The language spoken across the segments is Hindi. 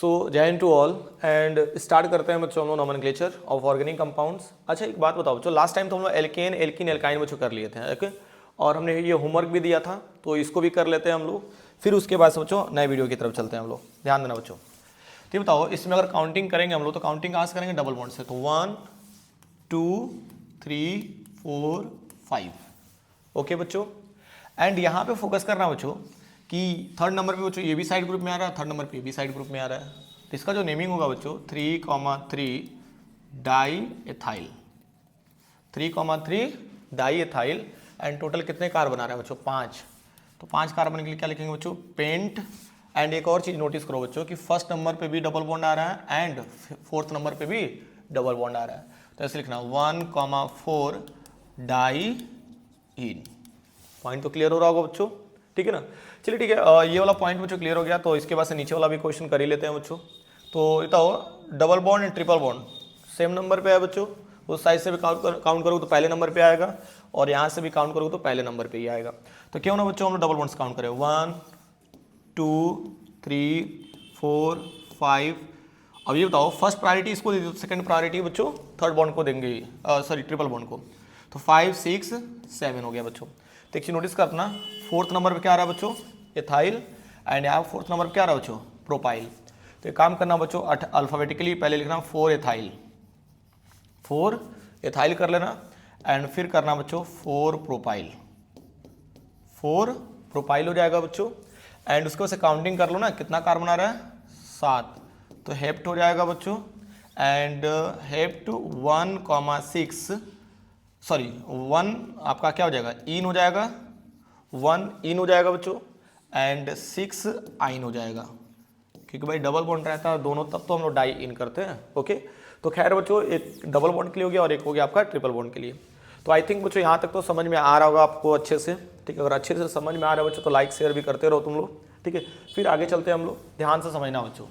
So Jai Hind to all and start करते हैं बच्चों हम लोग नोमेनक्लेचर ऑफ ऑर्गेनिक कंपाउंड्स। अच्छा एक बात बताओ बच्चों, लास्ट टाइम तो हम लोग एल्केन एल्कीन एल्काइन बच्चों कर लिए थे, ओके, और हमने ये होमवर्क भी दिया था तो इसको भी कर लेते हैं हम लोग। फिर उसके बाद से बच्चों नए वीडियो की तरफ चलते हैं हम लोग, ध्यान देना बच्चों। तो बताओ इसमें अगर काउंटिंग करेंगे हम लोग तो काउंटिंग कहाँ से करेंगे? डबल बॉन्ड से। तो 1 2 3 4 5, ओके बच्चों। एंड यहाँ पे फोकस करना बच्चों कि थर्ड नंबर पे बच्चों ये भी साइड ग्रुप में आ रहा है, थर्ड नंबर पे ये भी साइड ग्रुप में आ रहा है। तो इसका जो नेमिंग होगा बच्चों 3,3 diethyl, 3,3 diethyl. And total कितने कार्बन आ रहा है बच्चों? 5। तो 5 कार्बन के लिए क्या लिखेंगे बच्चों? पेंट। एंड एक और चीज नोटिस करो बच्चों कि फर्स्ट नंबर पे भी डबल बॉन्ड आ रहा है एंड फोर्थ नंबर पे भी डबल बॉन्ड आ रहा है। तो ऐसे लिखना 1,4 डाई इन। पॉइंट तो क्लियर हो रहा होगा बच्चों, ठीक है ना? चलिए ठीक है, ये वाला पॉइंट बच्चों क्लियर हो गया। तो इसके बाद से नीचे वाला भी क्वेश्चन कर ही लेते हैं बच्चों। तो बताओ double bond and triple bond same number पे है बच्चों, उस साइड से भी काउंट करोगे तो पहले नंबर पे आएगा और यहाँ से भी काउंट करोगे तो पहले नंबर पे ही आएगा। तो क्यों ना बच्चों हम लोग डबल बॉन्ड्स काउंट करें, 1 2 3 4 5। अब ये बताओ फर्स्ट प्रायोरिटी इसको दे दो, सेकंड प्रायोरिटी बच्चों थर्ड बॉन्ड को देंगे, सॉरी ट्रिपल बॉन्ड को। तो 5 6 7 हो गया बच्चों। तो एक चीज नोटिस करना, फोर्थ नंबर पे क्या आ रहा है बच्चों? एथाइल। एंड यहाँ फोर्थ नंबर पे क्या आ रहा है बच्चों? प्रोपाइल। तो एक काम करना बच्चों, अल्फाबेटिकली पहले लिखना 4 एथाइल, 4 एथाइल कर लेना। एंड फिर करना बच्चों 4 प्रोपाइल, 4 प्रोपाइल हो जाएगा बच्चों। एंड उसके बाद काउंटिंग कर लो ना, कितना कार्बन आ रहा है? 7। तो हेप्ट हो जाएगा बच्चों। एंड हेप्ट 1,6, सॉरी 1 आपका क्या हो जाएगा? इन हो जाएगा, 1 इन हो जाएगा बच्चों एंड 6 आइन हो जाएगा, क्योंकि भाई डबल बॉन्ड रहता है दोनों, तब तो हम लोग डाई इन करते हैं, ओके। तो खैर बच्चों एक डबल बॉन्ड के लिए हो गया और एक हो गया आपका ट्रिपल बॉन्ड के लिए। तो आई थिंक बच्चों यहाँ तक तो समझ में आ रहा होगा आपको अच्छे से, ठीक है। अगर अच्छे से समझ में आ रहा है बच्चों तो लाइक शेयर भी करते रहो तुम लोग, ठीक है। फिर आगे चलते हैं हम लोग, ध्यान से समझना बच्चों।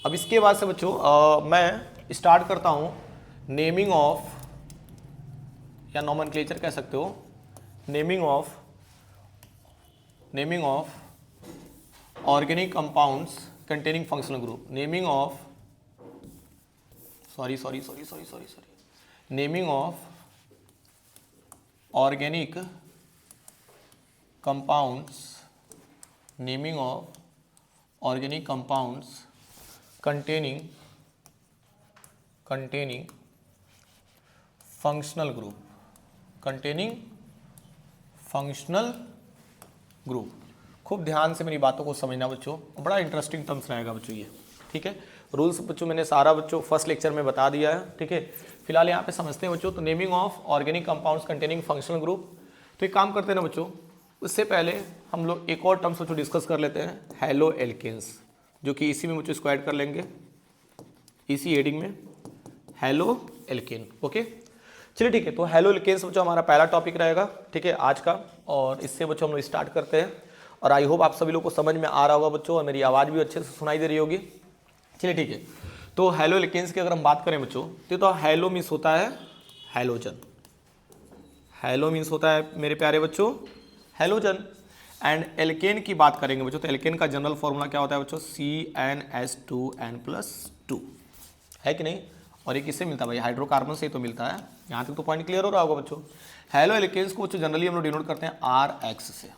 अब इसके बाद से बच्चों मैं स्टार्ट करता हूँ नेमिंग ऑफ, या नोमेनक्लेचर कह सकते हो, naming of organic compounds containing functional group, naming of naming of organic compounds, naming of organic compounds containing functional group, खूब ध्यान से मेरी बातों को समझना बच्चों, बड़ा इंटरेस्टिंग टर्म्स रहेगा बच्चों ये, ठीक है। रूल्स बच्चों मैंने सारा बच्चों फर्स्ट लेक्चर में बता दिया है, ठीक है। फिलहाल यहाँ पे समझते हैं बच्चों। तो naming of organic compounds containing functional group. तो एक काम करते हैं ना बच्चों, उससे पहले हम लोग एक और टर्म्स बच्चों डिस्कस कर लेते हैं, हैलो एल्केन्स, जो कि इसी में बच्चों इसको ऐड कर लेंगे, इसी हेडिंग में हैलो एल्केन, ओके। चलिए ठीक है, तो हैलो एल्केन्स बच्चों हमारा पहला टॉपिक रहेगा, ठीक है, आज का। और इससे बच्चों हम लोग स्टार्ट करते हैं और आई होप आप सभी लोग को समझ में आ रहा होगा बच्चों और मेरी आवाज़ भी अच्छे से सुनाई दे रही होगी। चलिए ठीक है, तो हैलो एल्केन्स की अगर हम बात करें बच्चों, तो हैलो मीन्स होता है हैलोजन, हैलो मीन्स होता है मेरे प्यारे बच्चों हैलोजन। एंड एल्केन की बात करेंगे बच्चों, तो एल्केन का जनरल फॉर्मूला क्या होता है बच्चों? CnH2n+2, है कि नहीं? और ये किससे मिलता है भाई? हाइड्रोकार्बन से ही तो मिलता है। यहाँ तक तो पॉइंट क्लियर हो रहा होगा बच्चों। हैलो एल्केन्स को बच्चों जनरली हम लोग डिनोट करते हैं RX से।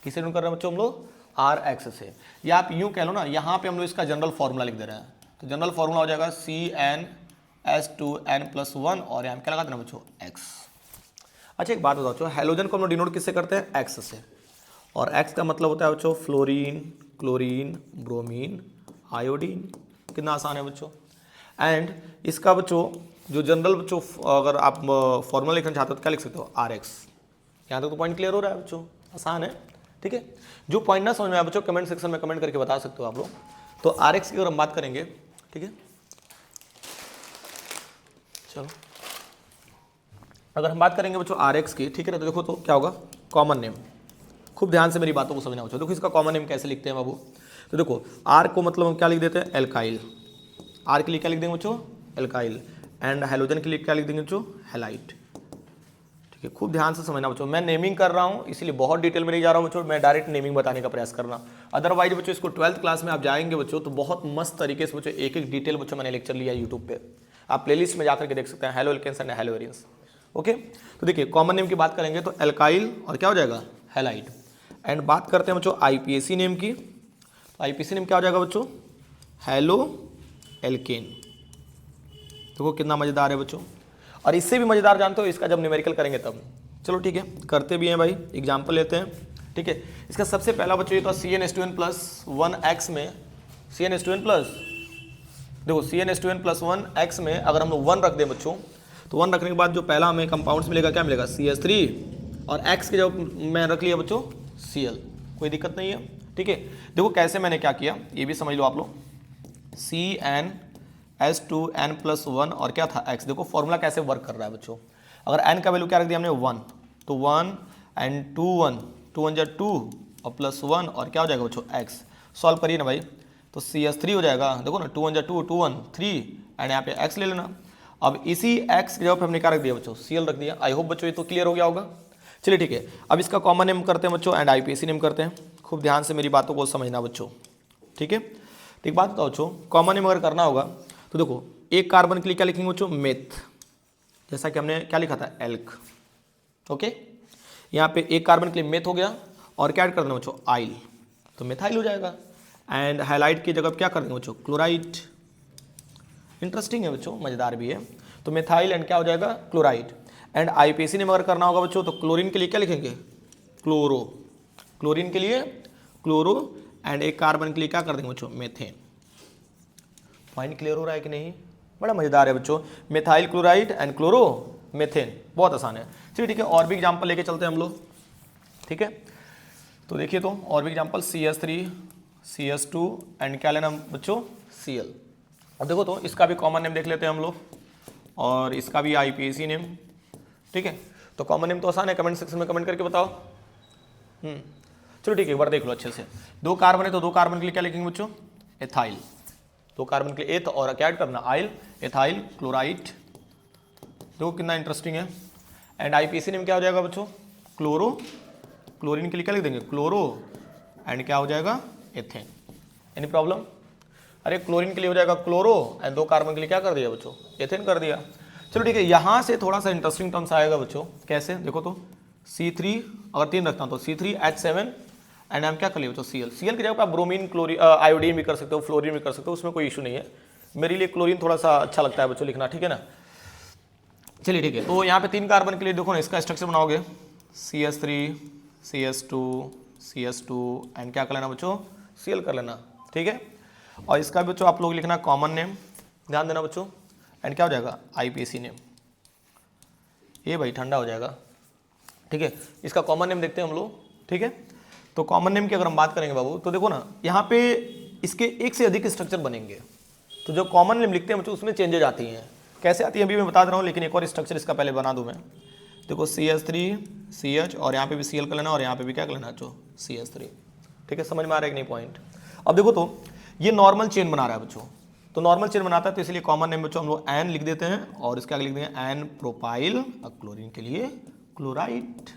किसे डिनोट कर रहे हैं बच्चों हम लोग? RX से। या आप यूँ कह लो ना, यहाँ पे हम लोग इसका जनरल फॉर्मूला लिख दे रहे हैं। तो जनरल फॉर्मूला हो जाएगा CnH2n+1 और यहाँ क्या लगा देना बच्चों? X। अच्छा एक बात बताओ बच्चों, हैलोजन को हम लोग डिनोट किससे करते हैं? X से। और X का मतलब होता है बच्चों फ्लोरीन, क्लोरीन, ब्रोमीन, आयोडीन। कितना आसान है बच्चों। एंड इसका बच्चों जो जनरल बच्चों अगर आप फॉर्मूला लिखना चाहते हो तो क्या लिख सकते हो? RX। यहाँ तक तो पॉइंट क्लियर हो रहा है बच्चों, आसान है, ठीक है। जो पॉइंट ना समझ में आया बच्चों कमेंट सेक्शन में कमेंट करके बता सकते हो आप लोग। तो RX की अगर हम बात करेंगे, ठीक है, चलो अगर हम बात करेंगे बच्चों RX की, ठीक है ना, तो देखो तो क्या होगा? Common name. खूब ध्यान से मेरी बातों को समझना बच्चों। देखो इसका कॉमन नेम कैसे लिखते हैं बाबू? तो देखो R को मतलब हम क्या लिख देते हैं? एल्काइल। R के लिए क्या लिख देंगे बच्चों? एल्काइल। एंड हैलोजन के लिए क्या लिख देंगे बच्चों? हैलाइट, ठीक है, खूब ध्यान से समझना बच्चों, मैं नेमिंग कर रहा हूँ इसलिए बहुत डिटेल में नहीं जा रहा हूँ बच्चों, मैं डायरेक्ट नेमिंग बताने का प्रयास करना। अदरवाइज बच्चों इसको 12th क्लास में आप जाएंगे बच्चों तो बहुत मस्त तरीके से बच्चों एक एक डिटेल बच्चों मैंने लेक्चर लिया यूट्यूब पे, आप प्लेलिस्ट में जाकर के देख सकते हैं, halo alkenes and halo arenes. Okay, तो देखिए कॉमन नेम की बात करेंगे तो एल्काइल और क्या हो जाएगा हैलाइड। एंड बात करते हैं बच्चों आईपीएसी नेम की, तो आईपीएसी नेम क्या हो जाएगा बच्चों हेलो एल्केन। देखो कितना मजेदार है बच्चों, और इससे भी मजेदार जानते हो इसका जब न्यूमेरिकल करेंगे तब। चलो ठीक है, करते भी हैं भाई, एग्जाम्पल लेते हैं। ठीक है, इसका सबसे पहला बच्चों ये तो CnH2n+1x में CnH2n+, देखो CnH2n+1x में अगर हम लोग 1 रख दें बच्चों, तो 1 रखने के बाद जो पहला हमें कंपाउंड्स मिलेगा क्या मिलेगा CH3, और x के जब मैं रख लिया बच्चों Cl, कोई दिक्कत नहीं है। ठीक है, देखो कैसे मैंने क्या किया ये भी समझ लो आप लोग, CnH2n+1 और क्या था x, देखो फॉर्मूला कैसे वर्क कर रहा है बच्चों, अगर n का वैल्यू क्या रख दिया हमने 1, तो 1 एंड 2 1 2 1 जा 2 और +1 और क्या हो जाएगा बच्चों x, सॉल्व करिए ना भाई, तो CH3 हो जाएगा, देखो ना 2 1 जा 2 2 1 3 एंड यहाँ पे x ले लेना। अब इसी x के जवाब हमने क्या रख दिया बच्चों Cl रख दिया। आई होप बच्चों ये तो क्लियर हो गया होगा। चलिए ठीक है, अब इसका कॉमन नेम करते हैं बच्चों एंड आईपीएसी नेम करते हैं, खूब ध्यान से मेरी बातों को समझना बच्चों। ठीक है, तो एक बात बताओ बच्चों, कॉमन नेम अगर करना होगा तो देखो एक कार्बन के लिए क्या लिखेंगे बच्चों मेथ, जैसा कि हमने क्या लिखा था एल्क। ओके, यहाँ पे एक कार्बन के लिए मेथ हो गया और क्या ऐड कर देना बच्चों आइल, तो मेथाइल हो जाएगा। एंड हाइलाइट की जगह क्या कर देंगे बच्चों क्लोराइड। इंटरेस्टिंग है बच्चों, मजेदार भी है, तो मेथाइल एंड क्या हो जाएगा क्लोराइड। एंड आईपीएसी नेम अगर करना होगा बच्चों तो क्लोरीन के लिए क्या लिखेंगे क्लोरो, क्लोरीन के लिए क्लोरो, एंड एक कार्बन के लिए क्या कर देंगे बच्चों मेथेन। पॉइंट क्लियर हो रहा है कि नहीं, बड़ा मजेदार है बच्चों, methyl chloride and chloro methane, बहुत आसान है। चलिए ठीक है, और भी एग्जांपल लेके चलते हैं हम लोग। ठीक है, तो देखिए तो और भी एग्जांपल CH3 CH2 एंड क्या लेना बच्चों Cl। अब देखो तो इसका भी कॉमन नेम देख लेते हैं हम लोग, और इसका भी आईपीएसी नेम। ठीक है, तो कॉमन नेम तो आसान है, कमेंट सेक्शन में कमेंट करके बताओ। चलो ठीक है, एक बार देख लो अच्छे से। 2 कार्बन है तो 2 कार्बन के लिए क्या लिखेंगे बच्चों एथाइल, 2 कार्बन के लिए एथ और क्या ऐड करना आइल, एथाइल क्लोराइड। देखो कितना इंटरेस्टिंग है। एंड आईपीएसी नेम क्या हो जाएगा बच्चों क्लोरो, क्लोरीन के लिए क्या लिख देंगे क्लोरो, एंड क्या हो जाएगा एथेन। एनी प्रॉब्लम, अरे क्लोरीन के लिए हो जाएगा क्लोरो एंड 2 कार्बन के लिए क्या कर दिया बच्चों एथेन कर दिया। चलो ठीक है, यहाँ से थोड़ा सा इंटरेस्टिंग टर्म्स आएगा बच्चों, कैसे देखो तो C3 अगर 3 रखता हूँ तो C3H7 एंड हम क्या कर लिए बच्चों Cl, Cl की जगह पर आप ब्रोमीन क्लोरीन आयोडीन भी कर सकते हो, फ्लोरीन भी कर सकते हो, उसमें कोई इशू नहीं है। मेरे लिए क्लोरीन थोड़ा सा अच्छा लगता है बच्चों लिखना, ठीक है ना। चलिए ठीक है, तो यहाँ पे 3 कार्बन के लिए देखो ना इसका स्ट्रक्चर बनाओगे CH3 CH2 CH2 एंड क्या कर लेना बच्चों Cl कर लेना। ठीक है, और इसका भी बच्चों आप लोग लिखना कॉमन नेम, ध्यान देना बच्चों, एंड क्या हो जाएगा आईपीएसी नेम। ये भाई ठंडा हो जाएगा। ठीक है, इसका कॉमन नेम देखते हैं हम लोग। ठीक है, तो कॉमन नेम की अगर हम बात करेंगे बाबू तो देखो ना यहाँ पे इसके एक से अधिक स्ट्रक्चर बनेंगे, तो जो कॉमन नेम लिखते हैं बच्चों उसमें चेंजेज आती हैं। कैसे आती है अभी मैं बता दे रहा हूँ, लेकिन एक और स्ट्रक्चर इसका पहले बना दूँ मैं। देखो CH3 CH और यहाँ पे भी Cl कर लेना और यहाँ पे भी क्या कर लेना बच्चों CH3। ठीक है, समझ में आ रहा है कि नहीं पॉइंट। अब देखो तो ये नॉर्मल चेन बना रहा है बच्चों, तो नॉर्मल चेन बनाता है तो इसलिए कॉमन नेम बच्चों हम लोग एन लिख देते हैं और इसके आगे लिख देंगे एन प्रोपाइल, और क्लोरीन के लिए क्लोराइड।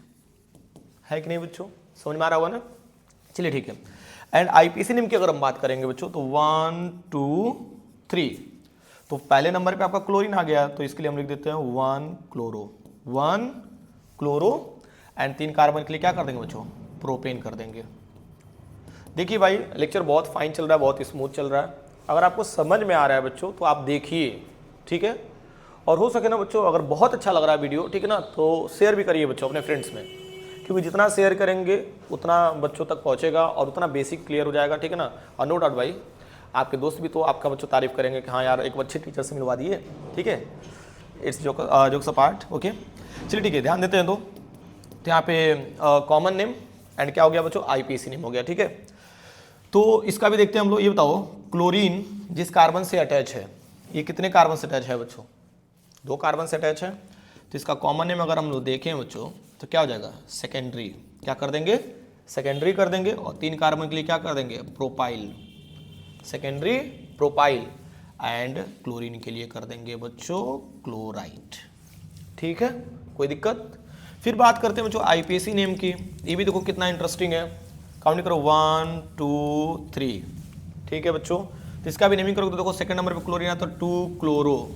है कि नहीं बच्चों, समझ में आ रहा होगा ना। चलिए ठीक है, एंड आईपीएसी नेम की अगर हम बात करेंगे बच्चों तो 1 2 3, तो पहले नंबर पे आपका क्लोरीन आ गया, तो इसके लिए हम लिख देते हैं 1 क्लोरो एंड 3 कार्बन के लिए क्या कर देंगे बच्चों प्रोपेन कर देंगे। देखिए भाई लेक्चर बहुत फाइन चल रहा है, बहुत स्मूथ चल रहा है। अगर आपको समझ में आ रहा है बच्चों तो आप देखिए, ठीक है, और हो सके ना बच्चों अगर बहुत अच्छा लग रहा है वीडियो, ठीक है ना, तो शेयर भी करिए बच्चों अपने फ्रेंड्स में, क्योंकि जितना शेयर करेंगे उतना बच्चों तक पहुंचेगा और उतना बेसिक क्लियर हो जाएगा। ठीक है ना, और नो डाउट भाई आपके दोस्त भी तो आपका बच्चों तारीफ करेंगे कि हाँ यार एक अच्छे टीचर से मिलवा दिए। ठीक है, इट्स जोक्स अपार्ट। ओके, चलिए ठीक है, ध्यान देते हैं। तो यहाँ पे कॉमन नेम एंड क्या हो गया बच्चों आईपीएसी नेम हो गया। ठीक है, तो इसका भी देखते हैं हम लोग। ये बताओ क्लोरीन जिस कार्बन से अटैच है, ये कितने कार्बन से अटैच है बच्चों 2 कार्बन से अटैच है, तो इसका कॉमन नेम अगर हम लोग देखें बच्चों तो क्या हो जाएगा सेकेंडरी, क्या कर देंगे सेकेंडरी कर देंगे, और 3 कार्बन के लिए क्या कर देंगे propyl, secondary propyl, and chlorine के लिए कर देंगे बच्चों क्लोराइड। ठीक है, कोई दिक्कत। फिर बात करते हैं बच्चों आईपीएसी नेम की। ये भी देखो कितना इंटरेस्टिंग है। काउंट करो 1 2 3, ठीक है बच्चों। तो इसका भी नेमिंग करोगे तो देखो सेकंड नंबर पे क्लोरीन आता है 2 क्लोरो,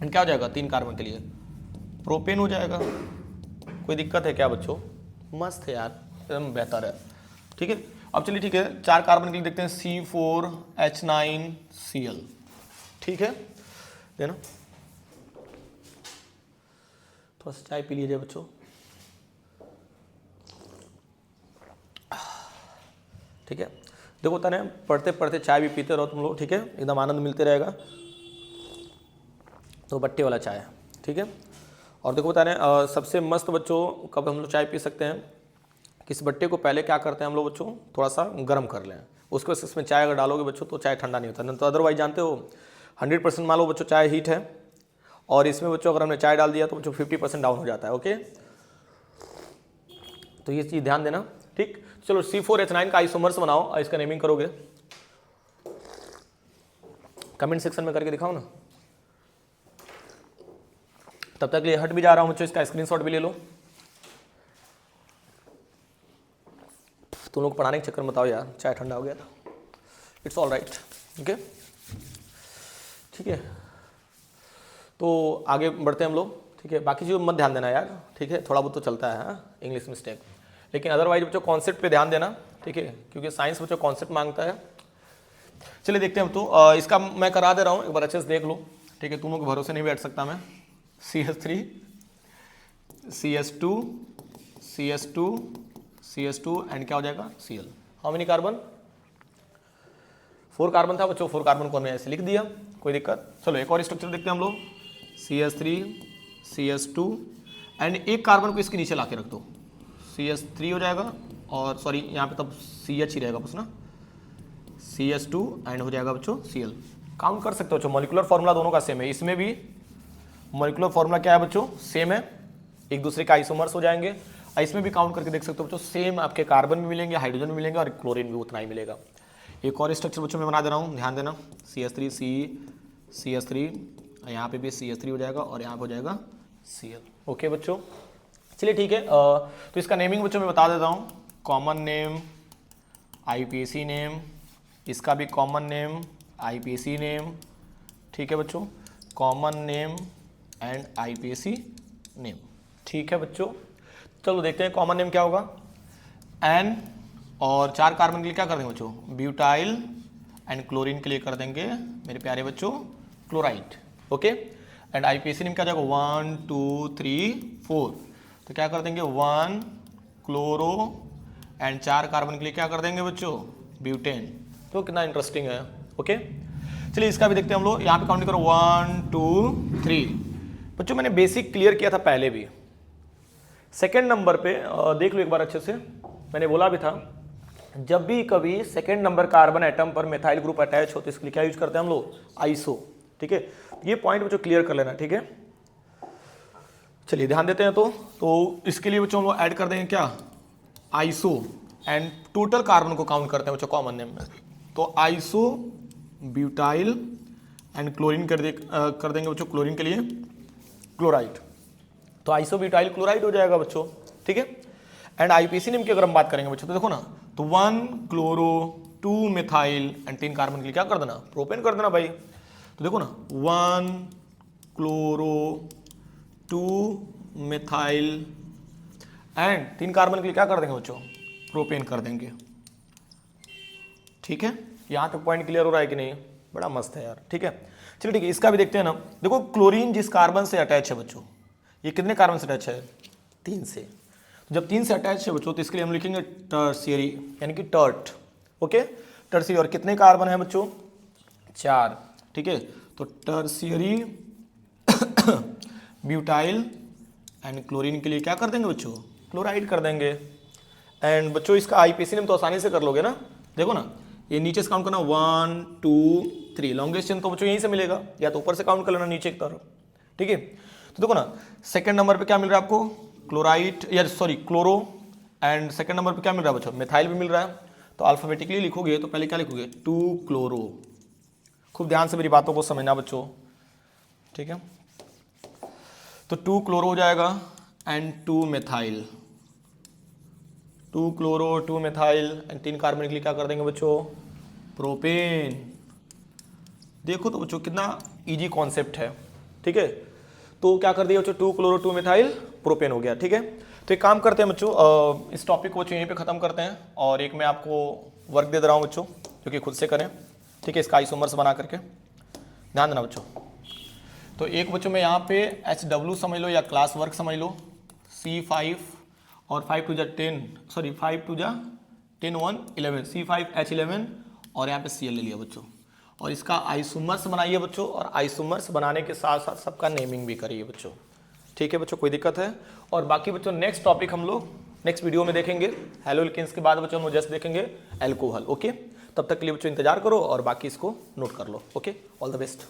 एंड क्या हो जाएगा 3 कार्बन के लिए प्रोपेन हो जाएगा। कोई दिक्कत है क्या बच्चों? मस्त है यार, एकदम बेहतर है। ठीक है, अब चलिए ठीक है 4 कार्बन के लिए देखते हैं C4H9Cl। ठीक है, देना थोड़ा सा चाय पी लीजिए बच्चों। ठीक है, देखो होता है पढ़ते पढ़ते चाय भी पीते रहो तुम लोग, ठीक है, एकदम आनंद मिलते रहेगा। तो बट्टे वाला चाय, ठीक है। और देखो बता रहे सबसे मस्त बच्चों कब हम लोग चाय पी सकते हैं, किस बट्टे को पहले क्या करते हैं हम लोग बच्चों, थोड़ा सा गर्म कर लें, उसके बाद इसमें चाय अगर डालोगे बच्चों तो चाय ठंडा नहीं होता। नहीं तो अदरवाइज जानते हो 100% मान लो बच्चों चाय हीट है, और इसमें बच्चों अगर हमने चाय डाल दिया तो बच्चों 50% डाउन हो जाता है। ओके, तो ये चीज़ ध्यान देना। ठीक, चलो C4H9 का आइसोमर्स बनाओ और इसका नेमिंग करोगे, कमेंट सेक्शन में करके दिखाओ ना। तब तक लिए हट भी जा रहा हूं बच्चों, इसका स्क्रीनशॉट भी ले लो। तुम लोग पढ़ाने के चक्कर में बताओ यार, चाय ठंडा हो गया था। इट्स ऑल राइट, ओके, ठीक है। तो आगे बढ़ते हैं हम लोग, ठीक है। बाकी चीज़ों मत ध्यान देना यार, ठीक है, थोड़ा बहुत तो चलता है इंग्लिश मिस्टेक, लेकिन अदरवाइज बच्चों कॉन्सेप्ट पे ध्यान देना, ठीक है, क्योंकि साइंस बच्चों कॉन्सेप्ट मांगता है। चलिए देखते हैं हम तो इसका मैं करा दे रहा हूँ, एक बार अच्छे से देख लो, ठीक है। तुम लोग के भरोसे नहीं बैठ सकता मैं। CH3 CS2 CS2 CS2 and क्या हो जाएगा Cl। How many carbon? 4 carbon था बच्चों, 4 कार्बन को हमने ऐसे लिख दिया, कोई दिक्कत। चलो एक और स्ट्रक्चर देखते हैं हम लोग, CH3 CS2 एंड एक कार्बन को इसके नीचे ला के रख दो, CH3 हो जाएगा, और सॉरी यहाँ पे तब CH ही रहेगा बस ना, CH2 एंड हो जाएगा बच्चों Cl। काउंट कर सकते हो बच्चों, मॉलिक्यूलर फॉर्मूला दोनों का सेम है, इसमें भी मॉलिक्यूलर फॉर्मूला क्या है बच्चों, सेम है, एक दूसरे का आइसोमर्स हो जाएंगे। इसमें भी काउंट करके देख सकते हो बच्चों, सेम आपके कार्बन भी मिलेंगे, हाइड्रोजन भी मिलेंगे, और क्लोरीन भी उतना ही मिलेगा। एक और स्ट्रक्चर बच्चों मैं बना दे रहा हूँ, ध्यान देना, CH3 CH3, यहाँ पे भी CH3 हो जाएगा, और यहाँ पे हो जाएगा Cl। ओके बच्चों, चलिए ठीक है। तो इसका नेमिंग बच्चों मैं बता देता हूँ, कॉमन नेम IPAC नेम, इसका भी कॉमन नेम IPAC नेम, ठीक है बच्चों, common name and IPAC name, ठीक है बच्चों। चलो देखते हैं कॉमन नेम क्या होगा, N, और 4 कार्बन के लिए क्या कर देंगे बच्चों, ब्यूटाइल, एंड क्लोरीन के लिए कर देंगे मेरे प्यारे बच्चों chloride. Okay, and IPAC name क्या जाएगा 1 2 3 4, तो क्या कर देंगे 1 क्लोरो, एंड 4 कार्बन के लिए क्या कर देंगे बच्चों ब्यूटेन। तो कितना इंटरेस्टिंग है। ओके, चलिए इसका भी देखते हैं हम लोग, यहाँ पे काउंट करो 1 2 3। बच्चों मैंने बेसिक क्लियर किया था पहले भी। सेकंड नंबर पे देख लो एक बार अच्छे से, मैंने बोला भी था जब भी कभी सेकंड नंबर कार्बन एटम पर मिथाइल ग्रुप अटैच हो तो इसके लिए क्या यूज करते हैं हम लोग, आइसो। ठीक है, ये पॉइंट बच्चों क्लियर कर लेना, ठीक है। चलिए ध्यान देते हैं तो इसके लिए बच्चों हम लोग ऐड कर देंगे क्या, आइसो, एंड टोटल कार्बन को काउंट करते हैं बच्चों कॉमन नेम में, तो आइसो ब्यूटाइल एंड क्लोरीन कर देंगे बच्चों क्लोरीन के लिए क्लोराइड, तो आइसोब्यूटाइल क्लोराइड हो जाएगा बच्चों, ठीक है। एंड IPAC नेम की अगर हम बात करेंगे बच्चों तो देखो ना, तो 1 क्लोरो 2 मिथाइल एंड 3 कार्बन के लिए क्या कर देना, प्रोपेन कर देना भाई। तो देखो ना 1 क्लोरो 2 मिथाइल एंड 3 कार्बन के लिए क्या कर देंगे बच्चों, प्रोपेन कर देंगे, ठीक है। यहाँ तक पॉइंट क्लियर हो रहा है कि नहीं, बड़ा मस्त है यार, ठीक है। चलिए ठीक है, इसका भी देखते हैं ना। देखो क्लोरीन जिस कार्बन से अटैच है बच्चों, ये कितने कार्बन से अटैच है, 3 से। तो जब 3 से अटैच है बच्चों तो इसके लिए हम लिखेंगे टर्शियरी, यानी कि टर्ट। ओके, टर्शियरी, और कितने कार्बन है बच्चों, 4, ठीक है। तो टर्शियरी ब्यूटाइल एंड क्लोरीन के लिए क्या कर देंगे बच्चों, क्लोराइड कर देंगे। एंड बच्चों इसका IPAC नेम तो आसानी से कर लोगे ना, देखो ना, ये नीचे से काउंट करना 1 2 3, लॉन्गेस्ट चेन तो बच्चों यहीं से मिलेगा, या तो ऊपर से काउंट कर लेना नीचे की तरफ, ठीक है। तो देखो ना सेकंड नंबर पे क्या मिल रहा है आपको, क्लोराइड, या sorry chloro, and second number पे क्या मिल रहा है बच्चों, मिथाइल भी मिल रहा है। तो अल्फाबेटिकली लिखोगे तो पहले क्या लिखोगे, 2 क्लोरो। खूब ध्यान से मेरी बातों को समझना बच्चों, ठीक है। तो 2 क्लोरो हो जाएगा, and 2 methyl, 2 chloro 2 methyl and 3 carbon के लिए क्या कर देंगे बच्चों, प्रोपेन। देखो तो बच्चों कितना इजी कॉन्सेप्ट है, ठीक है। तो क्या कर दिया बच्चों, 2 क्लोरो 2 मेथाइल प्रोपेन हो गया, ठीक है। तो एक काम करते हैं बच्चों, इस टॉपिक को बच्चों यहीं पे खत्म करते हैं और एक मैं आपको वर्क दे रहा हूँ बच्चों, जो कि खुद से करें, ठीक है, इसका आइसोमर्स बना करके, ध्यान देना बच्चों। तो एक बच्चों में यहाँ पे HW समझ लो या क्लास वर्क समझ लो, C5 और 5 टू जा 10, सॉरी 5 टू जा 10 1 11, C5H11 और यहाँ पे Cl ले लिया बच्चों, और इसका आइसोमर्स बनाइए बच्चों, और आइसोमर्स बनाने के साथ साथ सबका नेमिंग भी करिए बच्चों, ठीक है बच्चों, कोई दिक्कत है। और बाकी बच्चों नेक्स्ट टॉपिक हम लोग नेक्स्ट वीडियो में देखेंगे, हेलो एल्केन्स के बाद बच्चों हम लोग जस्ट देखेंगे एल्कोहल, ओके। तब तक के लिए बच्चों इंतजार करो और बाकी इसको नोट कर लो, ओके। All the best.